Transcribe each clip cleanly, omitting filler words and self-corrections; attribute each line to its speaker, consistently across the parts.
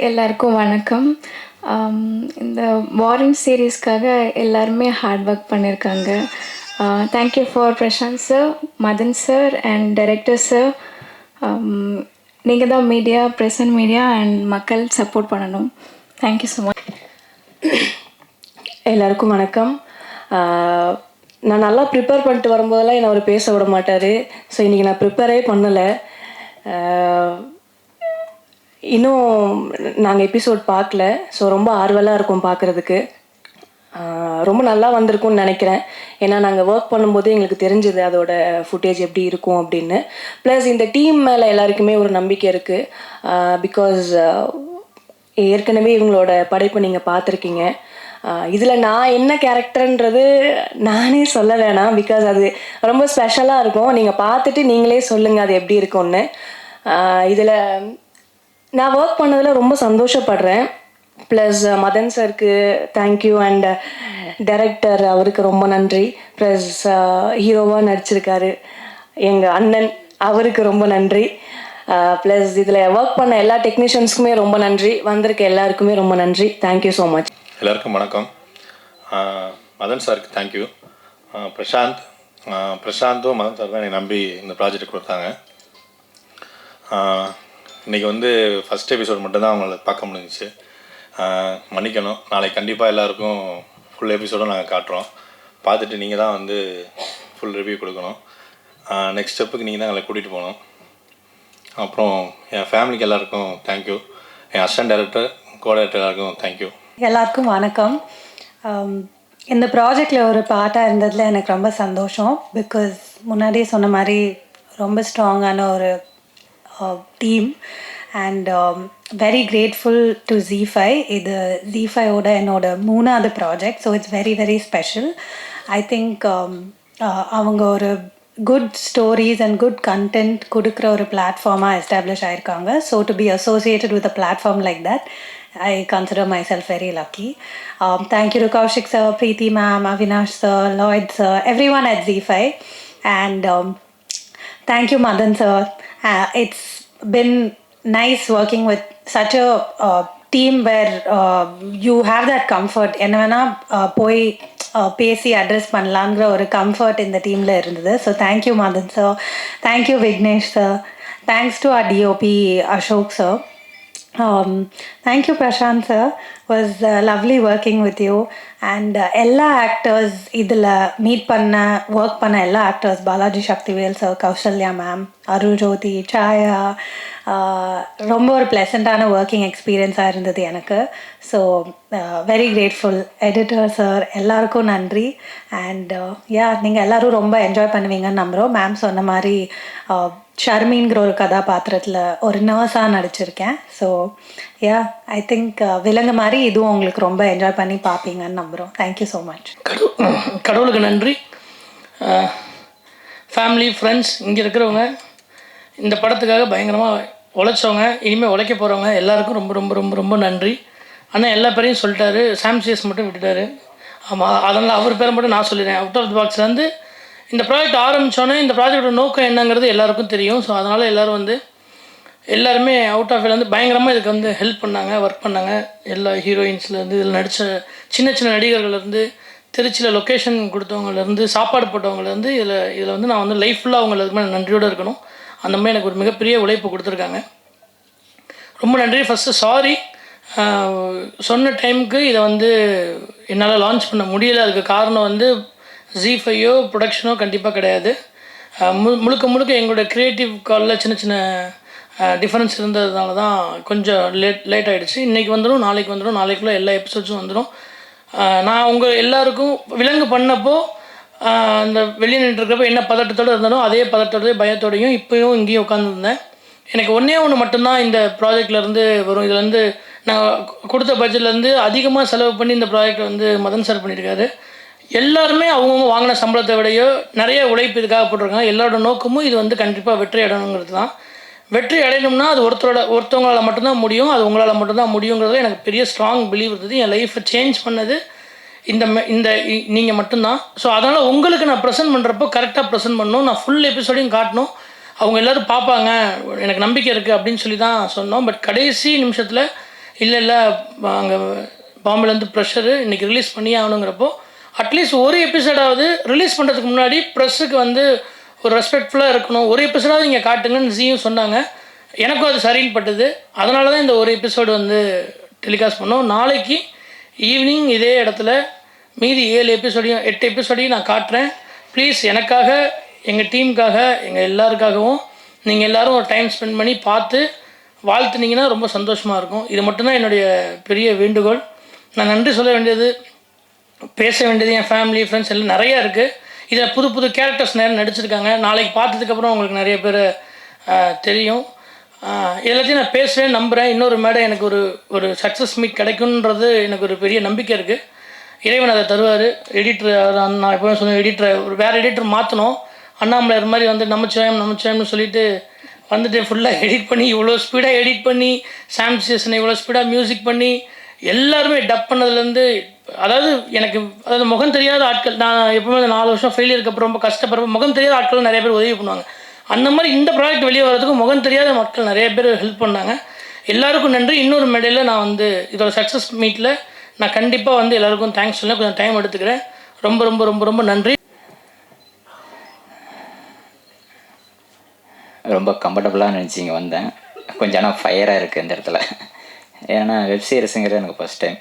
Speaker 1: எல்லாருக்கும் வணக்கம். இந்த வாரன் சீரீஸ்க்காக எல்லாருமே ஹார்ட் ஒர்க் பண்ணியிருக்காங்க. Thank you for Prashanth sir, Madhan sir and director sir. நீங்கள் தான் மீடியா, ப்ரெசன்ட் மீடியா அண்ட் மக்கள் சப்போர்ட் பண்ணணும். Thank you so much.
Speaker 2: எல்லாருக்கும் வணக்கம். நான் நல்லா ப்ரிப்பேர் பண்ணிட்டு வரும்போதெல்லாம் என்னை அவர் பேச விட மாட்டார். ஸோ இன்றைக்கி நான் ப்ரிப்பேரே பண்ணலை. இன்னும் நாங்கள் எபிசோட் பார்க்கல. ஸோ ரொம்ப ஆர்வலாக இருக்கும் பார்க்குறதுக்கு. ரொம்ப நல்லா வந்திருக்கும்னு நினைக்கிறேன். ஏன்னா நாங்கள் ஒர்க் பண்ணும்போது எங்களுக்கு தெரிஞ்சது அதோட ஃபுட்டேஜ் எப்படி இருக்கும் அப்படின்னு. ப்ளஸ் இந்த டீம் மேலே எல்லாருக்குமே ஒரு நம்பிக்கை இருக்குது. பிகாஸ் ஏற்கனவே இவங்களோட படைப்பை நீங்கள் பார்த்துருக்கீங்க. இதில் நான் என்ன கேரக்டர்ன்றது நானே சொல்ல வேணாம். பிகாஸ் அது ரொம்ப ஸ்பெஷலாக இருக்கும். நீங்கள் பார்த்துட்டு நீங்களே சொல்லுங்கள் அது எப்படி இருக்கும்னு. இதில் நான் ஒர்க் பண்ணதில் ரொம்ப சந்தோஷப்படுறேன். ப்ளஸ் மதன் சாருக்கு தேங்க்யூ அண்ட் டைரக்டர் அவருக்கு ரொம்ப நன்றி. ப்ளஸ் ஹீரோவாக நடிச்சிருக்காரு எங்கள் அண்ணன், அவருக்கு ரொம்ப நன்றி. ப்ளஸ் இதில் ஒர்க் பண்ண எல்லா டெக்னீஷியன்ஸுக்குமே ரொம்ப நன்றி. வந்திருக்க எல்லாருக்குமே ரொம்ப நன்றி. Thank you so much.
Speaker 3: எல்லாருக்கும் வணக்கம். மதன் சாருக்கு தேங்க்யூ. பிரசாந்தும் மதன் சார் தான் என்னை நம்பி இந்த ப்ராஜெக்ட் கொடுத்தாங்க. இன்றைக்கி வந்து ஃபஸ்ட் எபிசோட் மட்டும்தான் அவங்கள பார்க்க முடிஞ்சிச்சு. மன்னிக்கணும். நாளைக்கு கண்டிப்பாக எல்லாேருக்கும் ஃபுல் எபிசோடும் நாங்கள் காட்டுறோம். பார்த்துட்டு நீங்கள் தான் வந்து ஃபுல் ரிவ்யூ கொடுக்கணும். நெக்ஸ்ட் ஸ்டெப்புக்கு நீங்கள் தான் எங்களை கூட்டிகிட்டு போகணும். அப்புறம் என் ஃபேமிலிக்கு எல்லாேருக்கும் தேங்க்யூ. என் அசிஸ்டன்ட் டைரக்டர், கோ-டைரக்டர் எல்லாருக்கும் தேங்க்யூ.
Speaker 4: எல்லாருக்கும் வணக்கம். இந்த ப்ராஜெக்டில் ஒரு பார்ட்டாக இருந்ததில் எனக்கு ரொம்ப சந்தோஷம். பிகாஸ் முன்னாடியே சொன்ன மாதிரி ரொம்ப ஸ்ட்ராங்கான ஒரு team and very grateful to ZEE5. இது ZEE5ஓட என்னோட 3வது project. So it's very very special. I think அவங்க ஒரு good stories and good content கொடுக்குற ஒரு பிளாட்ஃபார்மாக எஸ்டாப்ளிஷ் ஆகிருக்காங்க. So to be associated with a platform like that, I consider myself very lucky. Thank you to Kaushik sir, Preeti ma'am, Avinash sir, Lloyd sir, everyone at ZEE5. And thank you Madan sir. It's been nice working with such a team where you have that comfort. என்ன வேணால் போய் பேசி address பண்ணலாங்கிற ஒரு comfort இந்த டீமில் இருந்தது. So thank you Madhan sir, thank you Vignesh sir, thanks to our DOP Ashok sir. Thank you Prashant sir, was lovely working with you. And எல்லா actors இதில் மீட் பண்ண ஒர்க் பண்ண எல்லா actors, Balaji Sakthivel sir, Kausalya ma'am, Arul Jothi, Saya, ரொம்ப ஒரு ப்ளசண்ட்டான ஒர்க்கிங் எக்ஸ்பீரியன்ஸாக இருந்தது எனக்கு. So very grateful. Editor sir எல்லாருக்கும் நன்றி. அண்ட் நீங்கள் எல்லோரும் ரொம்ப என்ஜாய் பண்ணுவீங்கன்னு நம்புகிறோம். மேம் சொன்ன மாதிரி ஷர்மின்கிற ஒரு கதாபாத்திரத்தில் ஒரு நர்ஸாக நடிச்சிருக்கேன். ஸோ ஐ திங்க் விலங்கு மாதிரி இதுவும் உங்களுக்கு ரொம்ப என்ஜாய் பண்ணி பார்ப்பீங்கன்னு நம்புகிறோம். Thank you so much.
Speaker 5: கடவுளுக்கு நன்றி. ஃபேமிலி, ஃப்ரெண்ட்ஸ், இங்கே இருக்கிறவங்க, இந்த படத்துக்காக பயங்கரமாக உழைச்சவங்க, இனிமேல் உழைக்க போகிறவங்க எல்லாருக்கும் ரொம்ப ரொம்ப ரொம்ப ரொம்ப நன்றி. ஆனால் எல்லா பேரையும் சொல்லிட்டாரு, சாம்சிஎஸ் மட்டும் விட்டுட்டாரு. ஆமாம், அதனால் அவர் பேரை மட்டும் நான் சொல்லிடுறேன். அவுட் ஆஃப் தி பாக்ஸ்லேருந்து இந்த ப்ராஜெக்ட் ஆரம்பித்தோன்னே இந்த ப்ராஜெக்டோட நோக்கம் என்னங்கிறது எல்லாருக்கும் தெரியும். ஸோ அதனால் எல்லாருமே அவுட் ஆஃப் இருந்து பயங்கரமாக இதுக்கு வந்து ஹெல்ப் பண்ணாங்க, ஒர்க் பண்ணாங்க. எல்லா ஹீரோயின்ஸ்லேருந்து, இதில் நடித்த சின்ன சின்ன நடிகர்கள்லேருந்து, திருச்சியில் லொக்கேஷன் கொடுத்தவங்கலேருந்து, சாப்பாடு போட்டவங்கலேருந்து, இதில் வந்து நான் வந்து லைஃப் ஃபுல்லாக அவங்களுக்கு நன்றியோடு இருக்கணும். அந்த மாதிரி எனக்கு ஒரு மிகப்பெரிய உழைப்பு கொடுத்துருக்காங்க. ரொம்ப நன்றி. ஃபஸ்ட்டு சாரி, சொன்ன டைமுக்கு இதை வந்து என்னால் லான்ச் பண்ண முடியலை. அதுக்கு காரணம் வந்து ZEE5 ப்ரொடக்ஷனோ கண்டிப்பாக கிடையாது. முழுக்க எங்களோட க்ரியேட்டிவ் காலில் சின்ன சின்ன டிஃப்ரென்ஸ் இருந்ததுனால தான் கொஞ்சம் லேட் ஆகிடுச்சு. இன்றைக்கி வந்துடும், நாளைக்கு வந்துடும், நாளைக்குள்ளே எல்லா எபிசோட்ஸும் வந்துடும். நான் உங்கள் எல்லாருக்கும் விலங்கு பண்ணப்போ அந்த வெளியே நின்றுருக்கிறப்ப என்ன பதட்டத்தோடு இருந்தாலும் அதே பதட்டத்தோடய பயத்தோடையும் இப்போயும் இங்கேயும் உட்காந்துருந்தேன். எனக்கு ஒன்று மட்டும்தான் இந்த ப்ராஜெக்ட்லேருந்து வரும். இதில் வந்து நான் கொடுத்த பட்ஜெட்லேருந்து அதிகமாக செலவு பண்ணி இந்த ப்ராஜெக்ட் வந்து மதன் சார் பண்ணியிருக்காரு. எல்லாருமே அவங்கவுங்க வாங்கின சம்பளத்தை விடையோ நிறைய உழைப்பு இதுக்காக போட்டிருக்காங்க. எல்லாரோட நோக்கமும் இது வந்து கண்டிப்பாக வெற்றி அடையணுங்கிறது தான். வெற்றி அடையணும்னா அது ஒருத்தவங்களால் மட்டும்தான் முடியும், அது உங்களால் மட்டும்தான் முடியுங்கிறது எனக்கு பெரிய ஸ்ட்ராங் பிலீவ் இருந்தது. என் லைஃப்பை சேஞ்ச் பண்ணது இந்த நீங்கள் மட்டும்தான். ஸோ அதனால் உங்களுக்கு நான் ப்ரெசென்ட் பண்ணுறப்போ கரெக்டாக ப்ரெசென்ட் பண்ணணும். நான் ஃபுல் எபிசோடையும் காட்டணும். அவங்க எல்லோரும் பார்ப்பாங்க, எனக்கு நம்பிக்கை இருக்குது அப்படின்னு சொல்லி தான் சொன்னோம். பட் கடைசி நிமிஷத்தில் இல்லை அங்கே பாம்பேலேருந்து ப்ரெஷரு இன்றைக்கி ரிலீஸ் பண்ணி ஆகணுங்கிறப்போ அட்லீஸ்ட் ஒரு எபிசோடாவது ரிலீஸ் பண்ணுறதுக்கு முன்னாடி ப்ரெஸ்ஸுக்கு வந்து ஒரு ரெஸ்பெக்ட்ஃபுல்லாக இருக்கணும், ஒரு எபிசோடாவது இங்கே காட்டுங்கன்னு ஜியும் சொன்னாங்க. எனக்கும் அது சரின்னு பட்டது. அதனால தான் இந்த ஒரு எபிசோடு வந்து டெலிகாஸ்ட் பண்ணோம். நாளைக்கு ஈவினிங் இதே இடத்துல மீதி 8 எபிசோடையும் நான் காட்டுறேன். ப்ளீஸ் எனக்காக, எங்கள் டீமுக்காக, எங்கள் எல்லாருக்காகவும் நீங்கள் எல்லோரும் ஒரு டைம் ஸ்பெண்ட் பண்ணி பார்த்து வாழ்த்துனீங்கன்னா ரொம்ப சந்தோஷமாக இருக்கும். இது மட்டும்தான் என்னுடைய பெரிய வேண்டுகோள். நான் நன்றி சொல்ல வேண்டியது, பேச வேண்டியது என் ஃபேமிலி ஃப்ரெண்ட்ஸ் எல்லாம் நிறையா இருக்குது. இதில் புது கேரக்டர்ஸ் நிறைய நடிச்சிருக்காங்க. நாளைக்கு பார்த்ததுக்கப்புறம் உங்களுக்கு நிறைய பேர் தெரியும். எல்லாத்தையும் நான் பேசுவேன், நம்புகிறேன். இன்னொரு மேடை எனக்கு ஒரு சக்ஸஸ் மீட் கிடைக்குன்றது எனக்கு ஒரு பெரிய நம்பிக்கை இருக்குது. இறைவன் அதை தருவார். எடிட்டர் நான் எப்போவே சொன்னேன், எடிட்டர் ஒரு வேறு எடிட்டர் மாற்றணும். அண்ணாமலையார் மாதிரி வந்து நமச்சிவாயம்னு சொல்லிட்டு வந்துட்டு ஃபுல்லாக எடிட் பண்ணி இவ்வளோ ஸ்பீடாக எடிட் பண்ணி சாம் சீசனை இவ்வளோ ஸ்பீடாக மியூசிக் பண்ணி எல்லாருமே டப் பண்ணதுலேருந்து, அதாவது முகம் தெரியாத ஆட்கள், நான் எப்பவுமே 4 வருஷம் ஃபெயிலியருக்கு அப்புறம் ரொம்ப கஷ்டப்படுறப்ப முகம் தெரியாத ஆட்கள் நிறைய பேர் உதவி பண்ணுவாங்க. அந்த மாதிரி இந்த ப்ராஜெக்ட் வெளியே வர்றதுக்கு முகம் தெரியாத மக்கள் நிறைய பேர் ஹெல்ப் பண்ணாங்க. எல்லாருக்கும் நன்றி. இன்னொரு மேடையில் நான் வந்து இதோட சக்ஸஸ் மீட்டில் நான் கண்டிப்பாக வந்து எல்லாருக்கும் தேங்க்ஸ் சொல்ல கொஞ்சம் டைம் எடுத்துக்கிறேன். ரொம்ப ரொம்ப ரொம்ப ரொம்ப நன்றி.
Speaker 6: ரொம்ப கம்ஃபர்டபுளாக நினச்சி இங்கே வந்தேன். கொஞ்சம் ஆனால் ஃபயராக இருக்குது இந்த இடத்துல. ஏன்னா வெப் சீரிஸுங்கிறது எனக்கு ஃபஸ்ட் டைம்.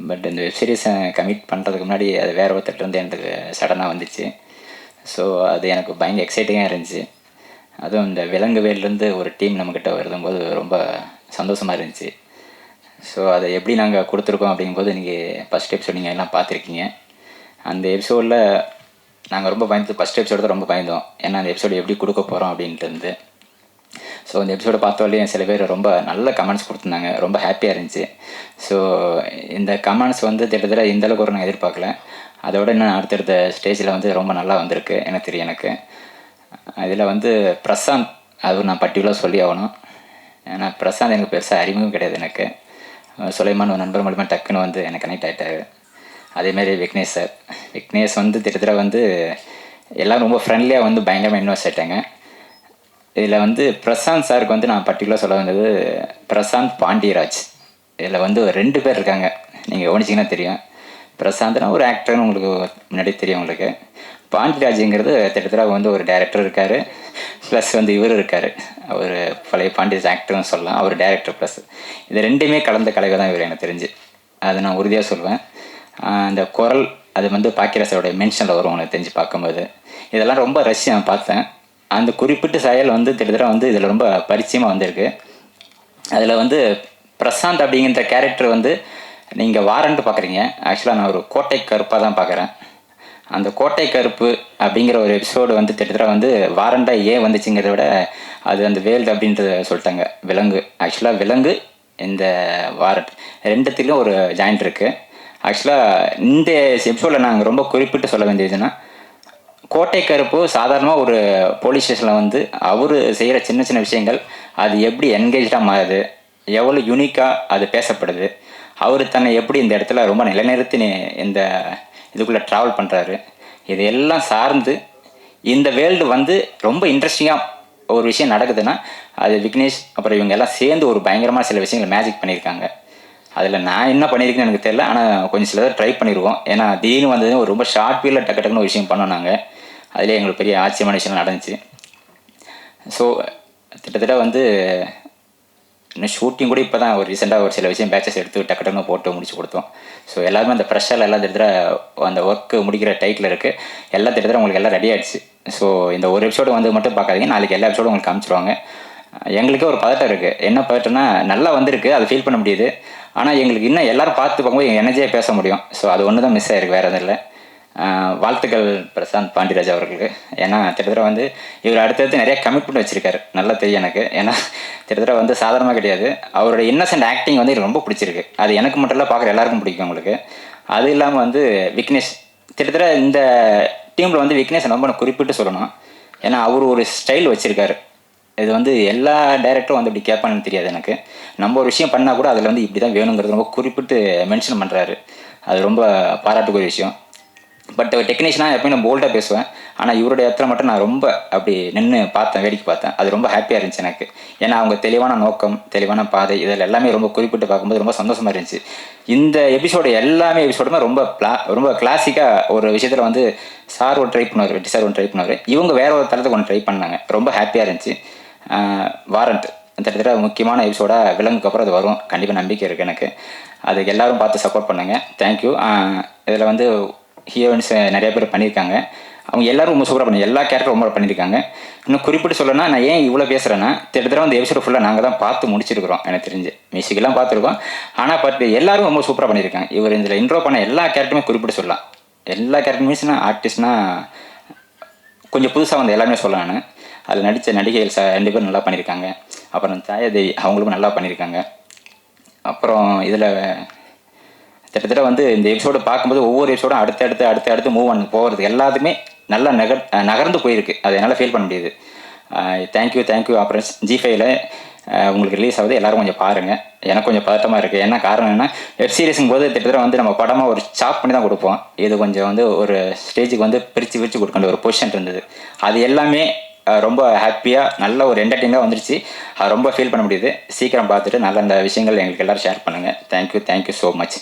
Speaker 6: பட் இந்த வெப் சீரிஸை கமிட் பண்ணுறதுக்கு முன்னாடி அது வேறு ஒருத்தர்லேருந்து எனக்கு சடனாக வந்துச்சு. ஸோ அது எனக்கு பயங்கர எக்ஸைட்டிங்காக இருந்துச்சு. அதுவும் இந்த விலங்கு வேல்லேருந்து ஒரு டீம் நம்மக்கிட்ட வருதும்போது ரொம்ப சந்தோஷமாக இருந்துச்சு. ஸோ அதை எப்படி நாங்கள் கொடுத்துருக்கோம் அப்படிங்கும்போது நீங்கள் ஃபஸ்ட் எபிசோட் நீங்கள் எல்லாம் பார்த்துருக்கீங்க. அந்த எபிசோடில் நாங்கள் ரொம்ப பயந்து ஃபஸ்ட் எபிசோடு தான் ரொம்ப பயந்தோம். ஏன்னா அந்த எபிசோடு எப்படி கொடுக்க போகிறோம் அப்படின்ட்டு இருந்து. ஸோ அந்த எபிசோடை பார்த்தோடனே சில பேர் ரொம்ப நல்ல கமெண்ட்ஸ் கொடுத்துருந்தாங்க, ரொம்ப ஹாப்பியாக இருந்துச்சு. ஸோ இந்த கமெண்ட்ஸ் வந்து கிட்டத்தட்ட இந்தளவுக்கு ஒரு நான் எதிர்பார்க்கல. அதோட இன்னும் அடுத்தடுத்த ஸ்டேஜில் வந்து ரொம்ப நல்லா வந்திருக்கு எனக்கு தெரியும். எனக்கு இதில் வந்து பிரசாந்த், அது நான் பர்டிகுலராக சொல்லி ஆகணும். ஏன்னா பிரசாந்த் எனக்கு பெருசாக அறிமுகம் கிடையாது. எனக்கு சுலைமான் ஒரு நண்பர் மூலமாக டக்குன்னு வந்து எனக்கு கனெக்ட் ஆகிட்டாரு. அதேமாதிரி விக்னேஷ் சார், விக்னேஷ் வந்து கிட்டத்தட்ட வந்து எல்லோரும் ரொம்ப ஃப்ரெண்ட்லியாக வந்து பயங்கரமாக இன்வெஸ்ட் ஆகிட்டாங்க. இதில் வந்து பிரசாந்த் சாருக்கு வந்து நான் பர்டிகுலராக சொல்ல வந்தது பிரசாந்த் பாண்டியராஜ். இதில் வந்து 2 பேர் இருக்காங்க, நீங்கள் கவனிச்சிங்கன்னா தெரியும். பிரசாந்த்னா ஒரு ஆக்டர்னு உங்களுக்கு முன்னாடி தெரியும். உங்களுக்கு பாண்டியராஜுங்கிறது கிட்டத்தட்ட வந்து ஒரு டைரக்டர் இருக்கார், ப்ளஸ் வந்து இவர் இருக்கார், அவர் பழைய பாண்டியராஜ் ஆக்டர்னு சொல்லலாம், அவர் டைரக்டர் ப்ளஸ். இது 2மே கலந்த கலைவை தான் இவர் எனக்கு தெரிஞ்சு, அது நான் உறுதியாக சொல்லுவேன். அந்த குரல் அது வந்து பாக்கியராஜோடைய மென்ஷனில் வரும் எனக்கு தெரிஞ்சு பார்க்கும்போது. இதெல்லாம் ரொம்ப ரஷ்யா நான் பார்த்தேன். அந்த குறிப்பிட்ட செயல் வந்து கிட்டத்தட்ட வந்து இதில் ரொம்ப பரிச்சயமாக வந்திருக்கு. அதில் வந்து பிரசாந்த் அப்படிங்கிற கேரக்டர் வந்து நீங்கள் வாரண்ட்டு பார்க்குறீங்க. ஆக்சுவலாக நான் ஒரு கோட்டை கருப்பாக தான் பார்க்குறேன். அந்த கோட்டை கருப்பு அப்படிங்கிற ஒரு எபிசோடு வந்து கிட்டத்தட்ட வந்து வாரண்டாக ஏன் வந்துச்சுங்கிறத விட அது அந்த வேல்டு அப்படின்றத சொல்லிட்டாங்க. விலங்கு, ஆக்சுவலாக விலங்கு இந்த வாரண்ட் 2த்துலேயும் ஒரு ஜாயிண்ட் இருக்குது. ஆக்சுவலாக இந்த எபிசோடில் நாங்கள் ரொம்ப குறிப்பிட்டு சொல்ல வேண்டியதுன்னா, கோட்டை கருப்பு சாதாரணமாக ஒரு போலீஸ் ஸ்டேஷனில் வந்து அவர் செய்கிற சின்ன சின்ன விஷயங்கள் அது எப்படி என்கேஜாக மாறுது, எவ்வளோ யூனிக்காக அது பேசப்படுது, அவர் தன்னை எப்படி இந்த இடத்துல ரொம்ப நிலைநிறுத்தி இந்த இதுக்குள்ளே ட்ராவல் பண்ணுறாரு, இது எல்லாம் சார்ந்து இந்த வேர்ல்டு வந்து ரொம்ப இன்ட்ரெஸ்டிங்காக ஒரு விஷயம் நடக்குதுன்னா அது விக்னேஷ் அப்புறம் இவங்க எல்லாம் சேர்ந்து ஒரு பயங்கரமாக சில விஷயங்கள் மேஜிக் பண்ணியிருக்காங்க. அதில் நான் என்ன பண்ணியிருக்கேன்னு எனக்கு தெரியல, ஆனால் கொஞ்சம் சிலர் ட்ரை பண்ணிடுவோம். ஏன்னா திடீர்னு வந்தது ஒரு ரொம்ப ஷார்ட் பீரியடில் டக்குன்னு ஒரு விஷயம் பண்ணோம் நாங்கள். அதிலே எங்களுக்கு பெரிய ஆச்சரியமான விஷயம் நடந்துச்சு. ஸோ கிட்டத்தட்ட வந்து இன்னும் ஷூட்டிங் கூட இப்போ தான் ஒரு ரீசெண்டாக ஒரு சில விஷயம் பேச்சஸ் எடுத்து டக்குன்னு போட்டு முடிச்சு கொடுத்தோம். ஸோ எல்லாருமே அந்த ப்ரெஷரில் எல்லாம் திட்டத்தட்ட அந்த ஒர்க்கு முடிக்கிற டைட்டில் இருக்குது, எல்லாம் திட்டத்தட்ட உங்களுக்கு எல்லாம் ரெடி ஆகிடுச்சு. ஸோ இந்த ஒரு எபிசோடு வந்து மட்டும் பார்க்காதீங்க, நாளைக்கு எல்லா எபிசோடும் உங்களுக்கு காமிச்சிருவாங்க. எங்களுக்கே ஒரு பதட்டம் இருக்குது. என்ன பதட்டம்னா, நல்லா வந்திருக்கு, அதை ஃபீல் பண்ண முடியுது. ஆனால் எங்களுக்கு இன்னும் எல்லோரும் பார்த்து பார்க்கும்போது எங்கள் எனர்ஜியாக பேச முடியும். ஸோ அது ஒன்று தான் மிஸ் ஆகிருக்கு, வேறு எதுவும் இல்லை. வாழ்த்துக்கள் பிரசாந்த் பாண்டியராஜ் அவர்களுக்கு. ஏன்னா கிட்டத்தட்ட வந்து இவர் அடுத்தடுத்து நிறைய கமிட்மெண்ட் வச்சுருக்காரு, நல்லா தெரியும் எனக்கு. ஏன்னா கிட்டத்தட்ட வந்து சாதாரணமாக கிடையாது. அவரோட இன்னசென்ட் ஆக்டிங் வந்து எனக்கு ரொம்ப பிடிச்சிருக்கு. அது எனக்கு மட்டும் இல்லை, பார்க்குற எல்லாருக்கும் பிடிக்கும் உங்களுக்கு. அது இல்லாமல் வந்து விக்னேஷ், கிட்டத்தட்ட இந்த டீமில் வந்து விக்னேஷ் ரொம்ப குறிப்பிட்டு சொல்லணும். ஏன்னா அவர் ஒரு ஸ்டைல் வச்சுருக்காரு. இது வந்து எல்லா டைரக்டரும் வந்து இப்படி கேட்பான்னு தெரியாது எனக்கு. நம்ம ஒரு விஷயம் பண்ணால் கூட அதில் வந்து இப்படி தான் வேணுங்கிறது ரொம்ப குறிப்பிட்டு மென்ஷன் பண்ணுறாரு. அது ரொம்ப பாராட்டுக்குரிய விஷயம். பட் டெக்னீஷியனாக எப்பயும் நான் போல்டாக பேசுவேன், ஆனால் இவருடைய இடத்துல மட்டும் நான் ரொம்ப அப்படி நின்று பார்த்தேன், வேடிக்கை பார்த்தேன். அது ரொம்ப ஹாப்பியாக இருந்துச்சு எனக்கு. ஏன்னா அவங்க தெளிவான நோக்கம், தெளிவான பாதை, இதில் எல்லாமே ரொம்ப குறிப்பிட்டு பார்க்கும்போது ரொம்ப சந்தோஷமாக இருந்துச்சு. இந்த எபிசோடுமே ரொம்ப கிளாசிக்காக ஒரு விஷயத்தில் வந்து சார் ஒன்று ட்ரை பண்ணுவார், வெட்டி சார் ஒன்று ட்ரை பண்ணுவார், இவங்க வேற ஒரு தளத்துக்கு ஒன்று ட்ரை பண்ணாங்க. ரொம்ப ஹாப்பியாக இருந்துச்சு. வாரண்ட் கிட்டத்தட்ட முக்கியமான எபிசோடாக விலங்குக்கு அப்புறம் அது வரும், கண்டிப்பாக நம்பிக்கை இருக்குது எனக்கு. அதுக்கு எல்லோரும் பார்த்து சப்போர்ட் பண்ணுங்கள். தேங்க்யூ. இதில் வந்து ஹீரோயின்ஸ் நிறைய பேர் பண்ணியிருக்காங்க. அவங்க எல்லோரும் ரொம்ப சூப்பராக பண்ணி, எல்லா கேரக்டரும் ரொம்ப பண்ணியிருக்காங்க. இன்னும் குறிப்பிட்டு சொல்லணும்னா, நான் ஏன் இவ்வளோ பேசுகிறேன்னா, கிட்டத்தட்ட வந்து எபிசோடு ஃபுல்லாக நாங்கள் தான் பார்த்து முடிச்சிருக்கிறோம். எனக்கு தெரிஞ்சு மியூசிக்கெல்லாம் பார்த்துருக்கோம். ஆனால் எல்லோரும் ரொம்ப சூப்பராக பண்ணியிருக்காங்க. இவர் இதில் இன்ட்ரோ பண்ண எல்லா கேரக்டருமே குறிப்பிட்டு சொல்லலாம். எல்லா கேரக்டர் மீன்ஸ்னா ஆர்டிஸ்ட்னா கொஞ்சம் புதுசாக வந்து எல்லாமே சொல்லலாம். நான் அதில் நடித்த நடிகைகள் 2 பேரும் நல்லா பண்ணியிருக்காங்க. அப்புறம் தாயாதேவி அவங்களும் நல்லா பண்ணியிருக்காங்க. அப்புறம் இதில் கிட்டத்தட்ட வந்து இந்த எபிசோடு பார்க்கும்போது ஒவ்வொரு எபிசோடும் அடுத்து மூவ் பண்ணி போகிறது எல்லாத்துக்குமே நல்லா நகர்ந்து போயிருக்கு. அதை என்னால் ஃபீல் பண்ண முடியுது. தேங்க்யூ. அப்புறம் G5ல உங்களுக்கு ரிலீஸ் ஆகுது, எல்லோரும் கொஞ்சம் பாருங்கள். எனக்கு கொஞ்சம் பதட்டமாக இருக்குது. என்ன காரணம் என்ன, வெப் சீரிஸுங்கும் போது கிட்டத்தட்ட வந்து நம்ம படமாக ஒரு சாப் பண்ணி தான் கொடுப்போம். இது கொஞ்சம் வந்து ஒரு ஸ்டேஜுக்கு வந்து பிரித்து கொடுக்க ஒரு பொசிஷன் இருந்தது. அது எல்லாமே ரொம்ப ஹாப்பியாக நல்ல ஒரு என்டர்டெயினாக வந்துருச்சு. அது ரொம்ப ஃபீல் பண்ண முடியுது. சீக்கிரம் பார்த்துட்டு நல்ல அந்த விஷயங்கள் எங்களுக்கு எல்லோரும் ஷேர் பண்ணுங்கள். Thank you so much.